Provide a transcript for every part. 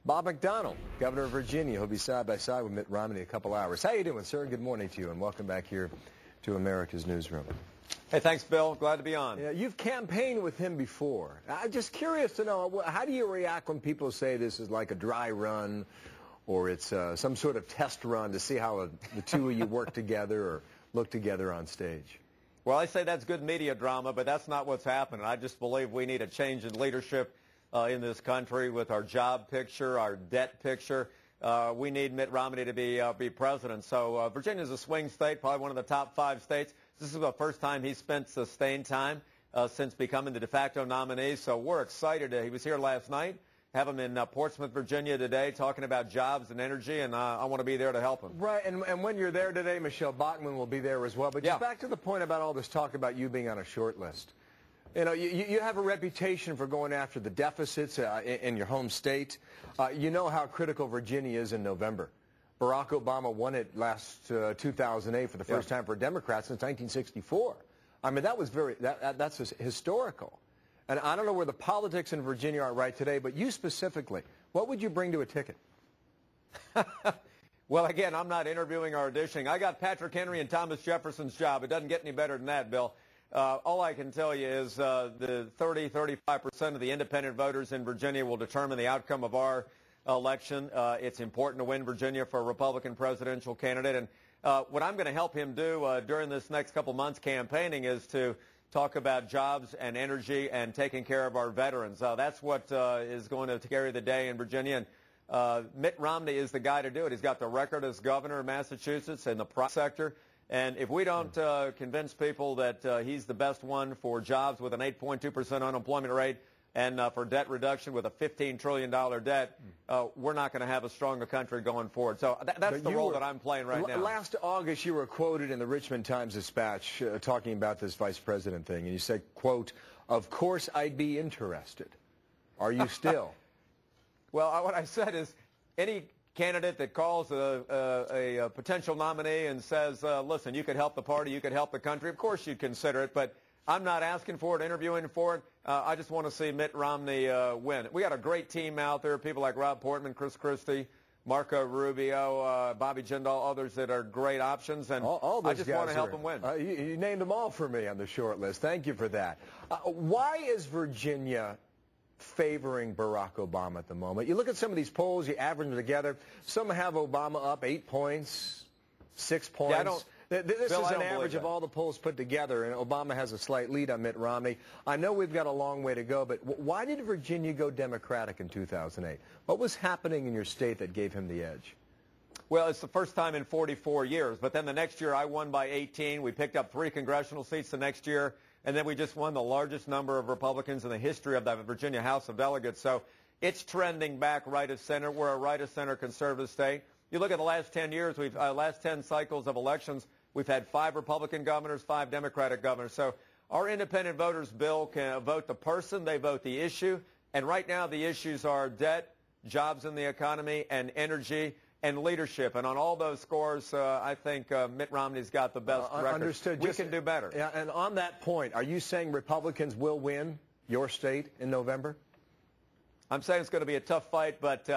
Bob McDonnell, governor of Virginia. He'll be side by side with Mitt Romney in a couple hours. How you doing, sir? Good morning to you, and welcome back here to America's Newsroom. Hey, thanks, Bill. Glad to be on. Yeah, you've campaigned with him before. I'm just curious to know, how do you react when people say this is like a dry run, or it's some sort of test run to see how the two of you work together or look together on stage? Well, I say that's good media drama, but that's not what's happening. I just believe we need a change in leadership in this country with our job picture, our debt picture. We need Mitt Romney to be president. So Virginia is a swing state, probably one of the top 5 states. This is the first time he spent sustained time since becoming the de facto nominee. So we're excited. He was here last night. Have him in Portsmouth, Virginia today talking about jobs and energy, and I want to be there to help him. Right, and when you're there today, Michelle Bachmann will be there as well. But just back to the point about all this talk about you being on a short list. You know, you have a reputation for going after the deficits in your home state. You know how critical Virginia is in November. Barack Obama won it last 2008 for the first time for a Democrat since 1964. I mean, that was that's historical. And I don't know where the politics in Virginia are right today, but you specifically, what would you bring to a ticket? Well, again, I'm not interviewing or auditioning. I got Patrick Henry and Thomas Jefferson's job. It doesn't get any better than that, Bill. All I can tell you is the 30-35% of the independent voters in Virginia will determine the outcome of our election. It's important to win Virginia for a Republican presidential candidate. And what I'm going to help him do during this next couple months campaigning is to talk about jobs and energy and taking care of our veterans. That's what is going to carry the day in Virginia. And Mitt Romney is the guy to do it. He's got the record as governor of Massachusetts in the private sector. And if we don't convince people that he's the best one for jobs with an 8.2% unemployment rate and for debt reduction with a $15 trillion debt, we're not going to have a stronger country going forward. So that's the role that I'm playing right now. Last August, you were quoted in the Richmond Times-Dispatch talking about this vice president thing, and you said, quote, "Of course I'd be interested." Are you still? Well, what I said is any candidate that calls a potential nominee and says, listen, you could help the party, you could help the country, of course you'd consider it, but I'm not asking for it, interviewing for it. I just want to see Mitt Romney win. We got a great team out there, people like Rob Portman, Chris Christie, Marco Rubio, Bobby Jindal, others that are great options, and all those I just want to help them win. You named them all for me on the short list. Thank you for that. Why is Virginia favoring Barack Obama at the moment? You look at some of these polls, you average them together. Some have Obama up 8 points, 6 points. Yeah, This is an average of all the polls put together, and Obama has a slight lead on Mitt Romney. I know we've got a long way to go, but why did Virginia go Democratic in 2008? What was happening in your state that gave him the edge? Well, it's the first time in 44 years, but then the next year I won by 18. We picked up 3 congressional seats the next year, and then we just won the largest number of Republicans in the history of the Virginia House of Delegates. So it's trending back right of center. We're a right of center conservative state. You look at the last 10 years, last 10 cycles of elections, we've had 5 Republican governors, 5 Democratic governors. So our independent voters, Bill, can vote the person, they vote the issue. And right now the issues are debt, jobs in the economy, and energy and leadership. And on all those scores, I think Mitt Romney's got the best record. Understood. We can do better. Yeah, and on that point, are you saying Republicans will win your state in November? I'm saying it's going to be a tough fight, but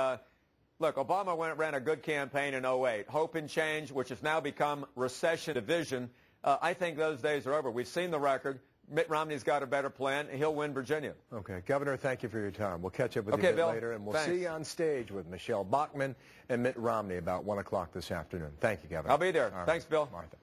look, Obama ran a good campaign in 2008. Hope and change, which has now become recession division. I think those days are over. We've seen the record. Mitt Romney's got a better plan. He'll win Virginia. Okay. Governor, thank you for your time. We'll catch up with you a bit later, and we'll see you on stage with Michelle Bachmann and Mitt Romney about 1 o'clock this afternoon. Thank you, Governor. I'll be there. Thanks, Bill. Martha.